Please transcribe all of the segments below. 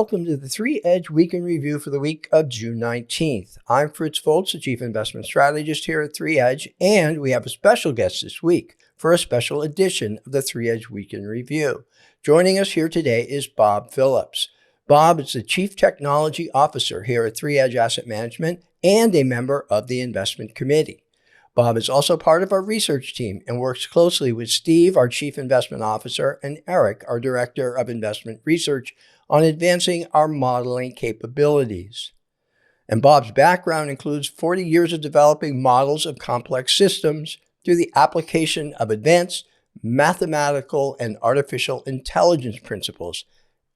welcome to the 3 Edge Week in Review for the week of June 19th. I'm Fritz Folts, the Chief Investment Strategist here at 3 Edge, and we have a special guest this week for a special edition of the 3 Edge Week in Review. Joining us here today is Bob Phillips. Bob is the Chief Technology Officer here at 3 Edge Asset Management and a member of the Investment Committee. Bob is also part of our research team and works closely with Steve, our Chief Investment Officer, and Eric, our Director of Investment Research, on advancing our modeling capabilities. And Bob's background includes 40 years of developing models of complex systems through the application of advanced mathematical and artificial intelligence principles.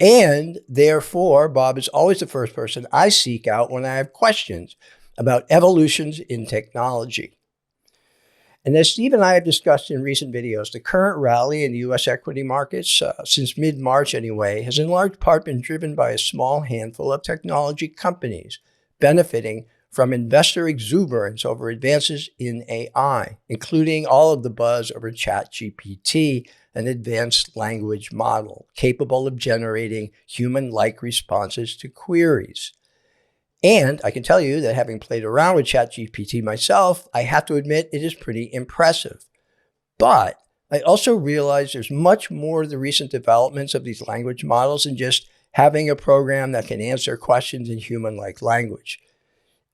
And therefore, Bob is always the first person I seek out when I have questions about evolutions in technology. And as Steve and I have discussed in recent videos, the current rally in the U.S. equity markets, since mid-March anyway, has in large part been driven by a small handful of technology companies benefiting from investor exuberance over advances in AI, including all of the buzz over ChatGPT, an advanced language model capable of generating human-like responses to queries. And I can tell you that having played around with ChatGPT myself, I have to admit it is pretty impressive. But I also realize there's much more to the recent developments of these language models than just having a program that can answer questions in human-like language.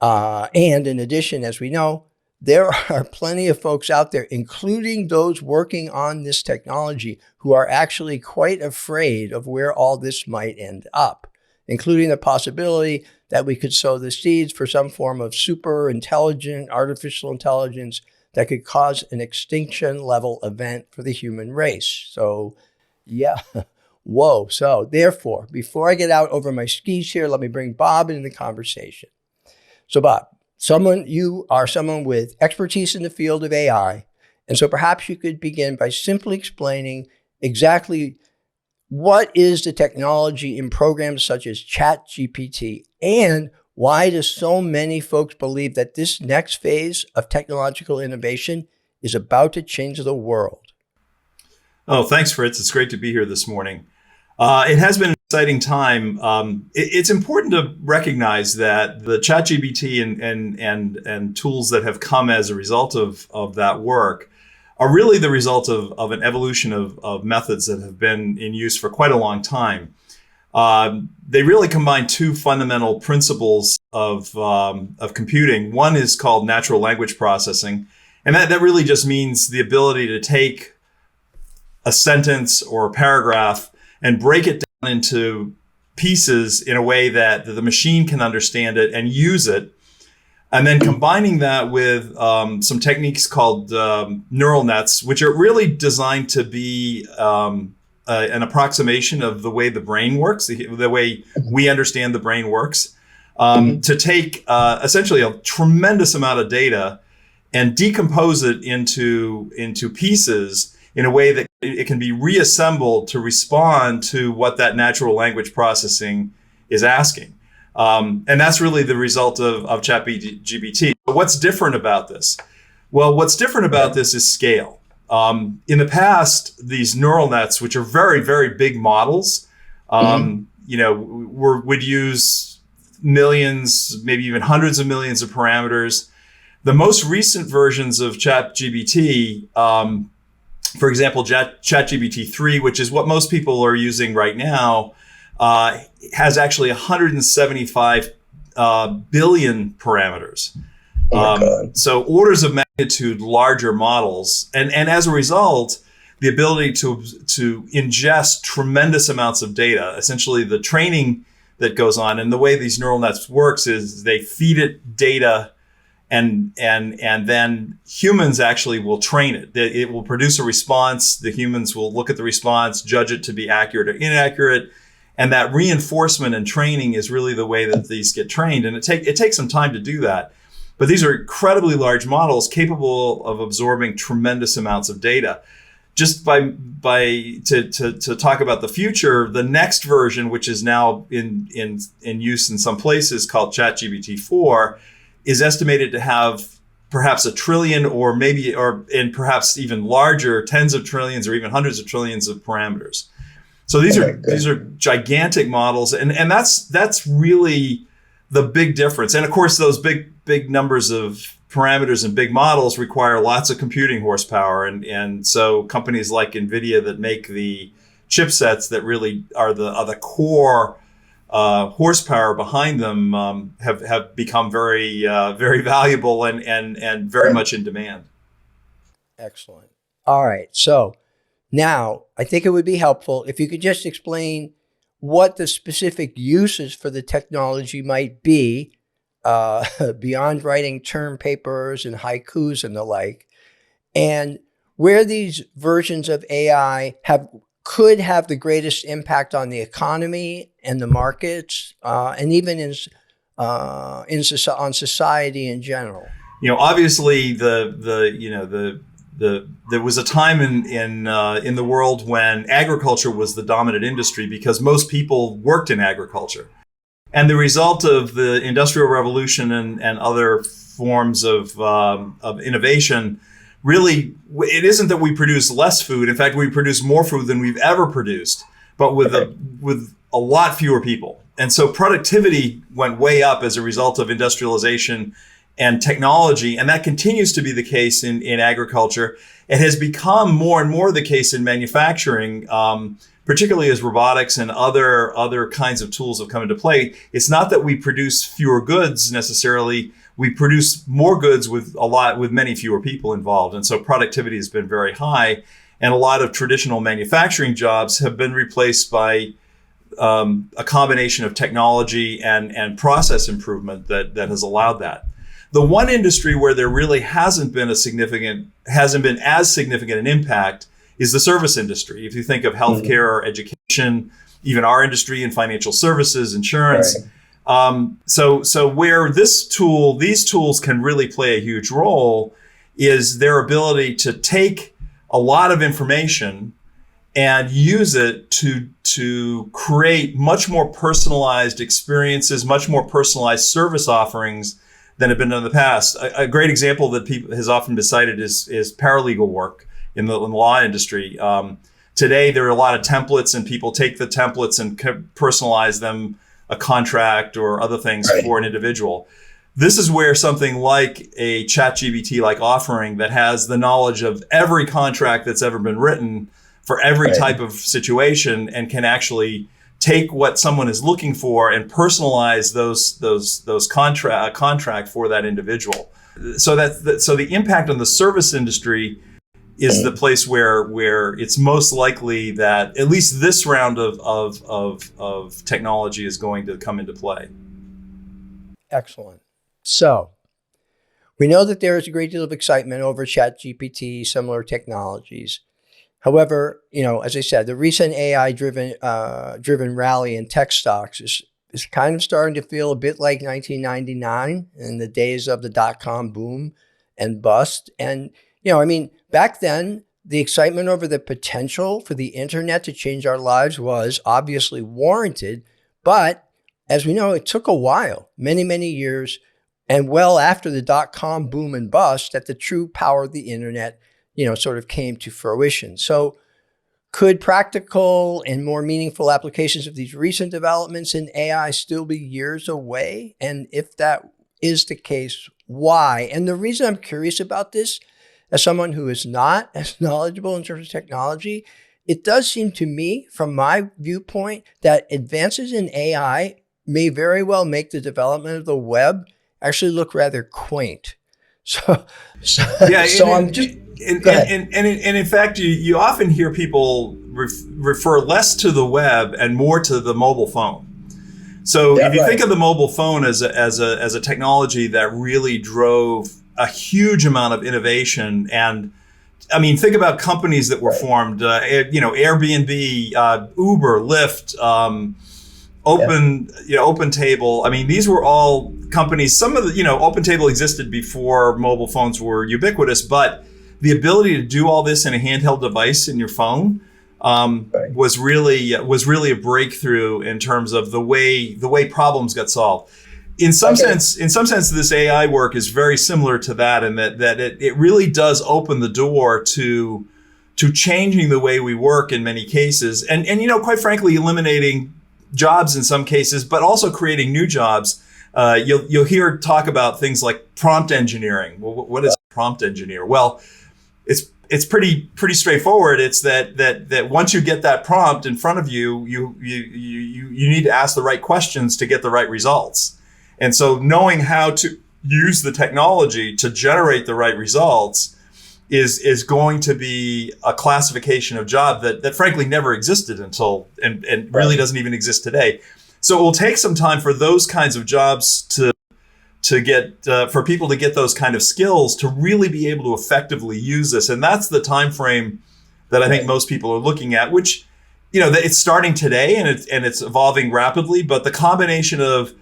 And in addition, as we know, there are plenty of folks out there, including those working on this technology, who are actually quite afraid of where all this might end up, including the possibility that we could sow the seeds for some form of super intelligent artificial intelligence that could cause an extinction level event for the human race. So yeah, whoa. So therefore, before I get out over my skis here, let me bring Bob into the conversation. So Bob, you are someone with expertise in the field of AI. And so perhaps you could begin by simply explaining exactly what is the technology in programs such as ChatGPT, and why do so many folks believe that this next phase of technological innovation is about to change the world? Oh, thanks, Fritz. It's great to be here this morning. It has been an exciting time. It's important to recognize that the ChatGPT and tools that have come as a result of that work are really the result of an evolution of methods that have been in use for quite a long time. They really combine two fundamental principles of computing. One is called natural language processing, and that really just means the ability to take a sentence or a paragraph and break it down into pieces in a way that the machine can understand it and use it. And then combining that with some techniques called neural nets, which are really designed to be an approximation of the way the brain works, the way we understand the brain works, to take essentially a tremendous amount of data and decompose it into pieces in a way that it can be reassembled to respond to what that natural language processing is asking. And that's really the result of ChatGPT. What's different about this? Well, what's different about this is scale. In the past, these neural nets, which are very, very big models, would use millions, maybe even hundreds of millions of parameters. The most recent versions of ChatGPT, for example, ChatGPT 3, which is what most people are using right now, has actually 175 billion parameters. So orders of magnitude larger models. And as a result, the ability to ingest tremendous amounts of data, essentially the training that goes on. And the way these neural nets works is they feed it data and then humans actually will train it. It will produce a response. The humans will look at the response, judge it to be accurate or inaccurate. And that reinforcement and training is really the way that these get trained. And it takes some time to do that. But these are incredibly large models capable of absorbing tremendous amounts of data. Just to talk about the future, the next version, which is now in use in some places, called ChatGPT 4, is estimated to have perhaps 1 trillion and perhaps even larger, tens of trillions or even hundreds of trillions of parameters. So these are gigantic models, and that's really the big difference. And of course, those big numbers of parameters and big models require lots of computing horsepower, and so companies like NVIDIA that make the chipsets that really are the core horsepower behind them have become very valuable and very much in demand. Excellent. All right. So now I think it would be helpful if you could just explain what the specific uses for the technology might be beyond writing term papers and haikus and the like, and where these versions of AI could have the greatest impact on the economy and the markets, and even on society in general. Obviously there was a time in the world when agriculture was the dominant industry because most people worked in agriculture. And the result of the Industrial Revolution and other forms of innovation, really, it isn't that we produce less food. In fact, we produce more food than we've ever produced, but with a lot fewer people. And so productivity went way up as a result of industrialization and technology, and that continues to be the case in agriculture. It has become more and more the case in manufacturing, particularly as robotics and other kinds of tools have come into play. It's not that we produce fewer goods necessarily; we produce more goods with many fewer people involved, and so productivity has been very high. And a lot of traditional manufacturing jobs have been replaced by a combination of technology and process improvement that has allowed that. The one industry where there really hasn't been as significant an impact is the service industry. If you think of healthcare or education, even our industry in financial services, insurance. Right. So where these tools can really play a huge role is their ability to take a lot of information and use it to create much more personalized experiences, much more personalized service offerings than have been done in the past. A great example that has often been cited is paralegal work in the law industry. Today, there are a lot of templates, and people take the templates and personalize them, a contract or other things for an individual. This is where something like a ChatGPT-like offering that has the knowledge of every contract that's ever been written for every type of situation and can actually take what someone is looking for and personalize those contract for that individual. So the impact on the service industry is the place where it's most likely that at least this round of technology is going to come into play. Excellent. So we know that there is a great deal of excitement over ChatGPT, similar technologies. However, as I said, the recent AI-driven rally in tech stocks is kind of starting to feel a bit like 1999 in the days of the dot-com boom and bust. And, back then, the excitement over the potential for the internet to change our lives was obviously warranted. But as we know, it took a while, many, many years, and well after the dot-com boom and bust, that the true power of the internet sort of came to fruition. So could practical and more meaningful applications of these recent developments in AI still be years away? And if that is the case, why? And the reason I'm curious about this, as someone who is not as knowledgeable in terms of technology, it does seem to me, from my viewpoint, that advances in AI may very well make the development of the web actually look rather quaint. And in fact, you often hear people refer less to the web and more to the mobile phone. So if you think of the mobile phone as a technology that really drove a huge amount of innovation, and think about companies that were formed, Airbnb, Uber, Lyft, OpenTable. These were all companies. Some of the, OpenTable existed before mobile phones were ubiquitous, but the ability to do all this in a handheld device in your phone was really a breakthrough in terms of the way problems got solved. In some sense, this AI work is very similar to that, in that it really does open the door to to changing the way we work in many cases, and quite frankly, eliminating jobs in some cases, but also creating new jobs. You'll hear talk about things like prompt engineering. Well, what is a prompt engineer? Well, it's pretty straightforward. It's that once you get that prompt in front of you, you need to ask the right questions to get the right results. And so knowing how to use the technology to generate the right results is going to be a classification of job that frankly never existed until and really doesn't even exist today. So it will take some time for those kinds of jobs to get for people to get those kind of skills to really be able to effectively use this. And that's the time frame that I think most people are looking at, which it's starting today and it's evolving rapidly. But the combination of,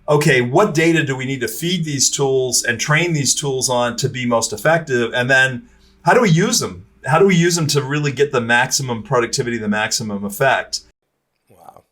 okay, what data do we need to feed these tools and train these tools on to be most effective? And then how do we use them? How do we use them to really get the maximum productivity, the maximum effect? Wow.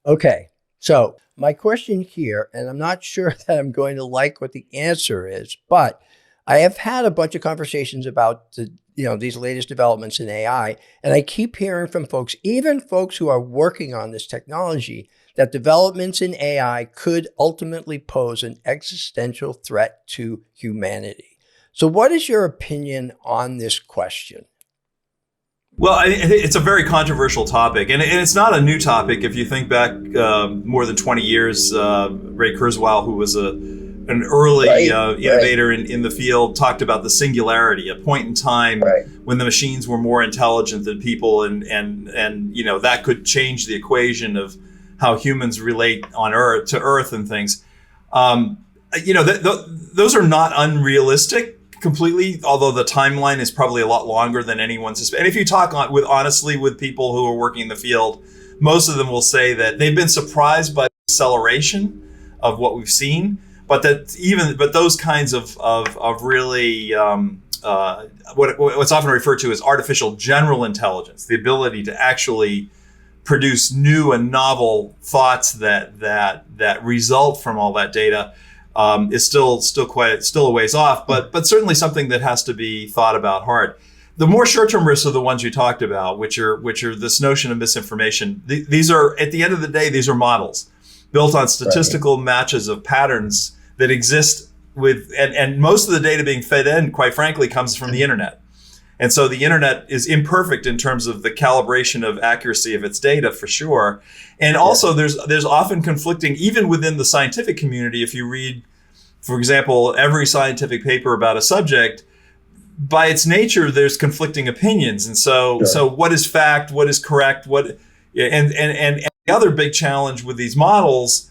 Okay. So my question here, and I'm not sure that I'm going to like what the answer is, but I have had a bunch of conversations about these latest developments in AI, and I keep hearing from folks, even folks who are working on this technology, that developments in AI could ultimately pose an existential threat to humanity. So what is your opinion on this question? Well, it's a very controversial topic, and it's not a new topic. If you think back more than 20 years, Ray Kurzweil, who was an early innovator in the field, talked about the singularity, a point in time when the machines were more intelligent than people, and that could change the equation of how humans relate on Earth to Earth and things. Those are not unrealistic completely, although the timeline is probably a lot longer than anyone suspects. And if you talk honestly with people who are working in the field, most of them will say that they've been surprised by the acceleration of what we've seen, but those kinds of really what's often referred to as artificial general intelligence, the ability to actually produce new and novel thoughts that result from all that data, is still a ways off, but certainly something that has to be thought about hard. The more short-term risks are the ones you talked about, which are this notion of misinformation. These are, at the end of the day, these are models built on statistical matches of patterns that exist and most of the data being fed in, quite frankly, comes from the internet. And so the internet is imperfect in terms of the calibration of accuracy of its data, for sure. And also there's often conflicting, even within the scientific community. If you read, for example, every scientific paper about a subject, by its nature, there's conflicting opinions. And so what is fact? What is correct? And the other big challenge with these models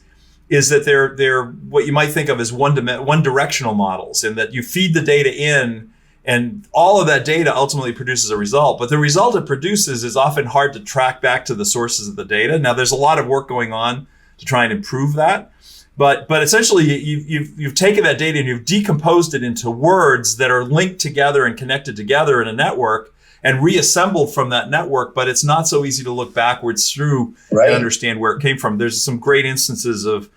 is that they're what you might think of as one directional models, in that you feed the data in, and all of that data ultimately produces a result. But the result it produces is often hard to track back to the sources of the data. Now, there's a lot of work going on to try and improve that. But essentially, you've taken that data and you've decomposed it into words that are linked together and connected together in a network and reassembled from that network. But it's not so easy to look backwards through and understand where it came from. There's some great instances of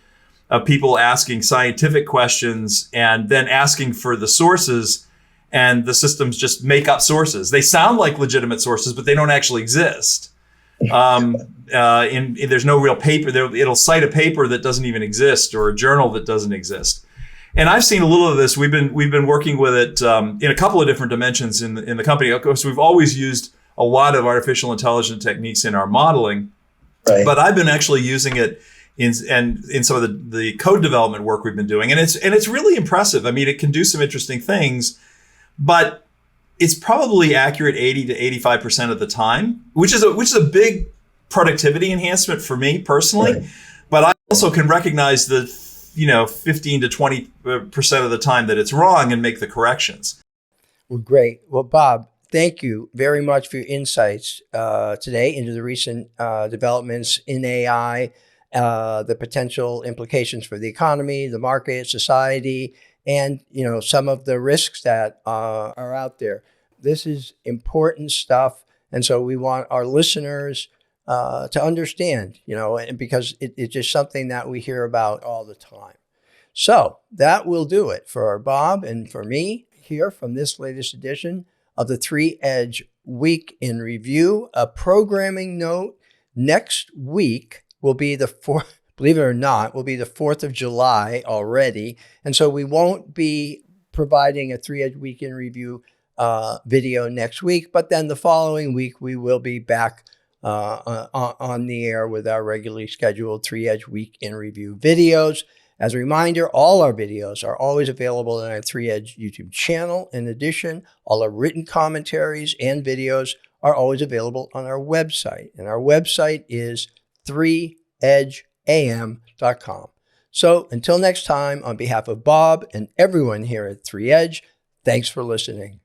people asking scientific questions and then asking for the sources, and the systems just make up sources. They sound like legitimate sources, but they don't actually exist. There's no real paper. It'll cite a paper that doesn't even exist, or a journal that doesn't exist. And I've seen a little of this. We've been working with it in a couple of different dimensions in the company. Of course, we've always used a lot of artificial intelligence techniques in our modeling, but I've been actually using it in some of the code development work we've been doing, and it's really impressive. I mean, it can do some interesting things, but it's probably accurate 80 to 85% of the time, which is a big productivity enhancement for me personally. But I also can recognize the 15 to 20% of the time that it's wrong and make the corrections. Well, great. Well, Bob, thank you very much for your insights today into the recent developments in AI, the potential implications for the economy, the market, society, and some of the risks that are out there. This is important stuff, and so we want our listeners to understand, because it's just something that we hear about all the time. So that will do it for Bob and for me here from this latest edition of the 3 Edge Week in Review. A programming note, next week will be the 4th, believe it or not, will be the 4th of July already. And so we won't be providing a 3-Edge Week in Review video next week, but then the following week we will be back on the air with our regularly scheduled 3-Edge Week in Review videos. As a reminder, all our videos are always available on our 3-Edge YouTube channel. In addition, all our written commentaries and videos are always available on our website. And our website is 3edgeam.com. So until next time, on behalf of Bob and everyone here at 3Edge, thanks for listening.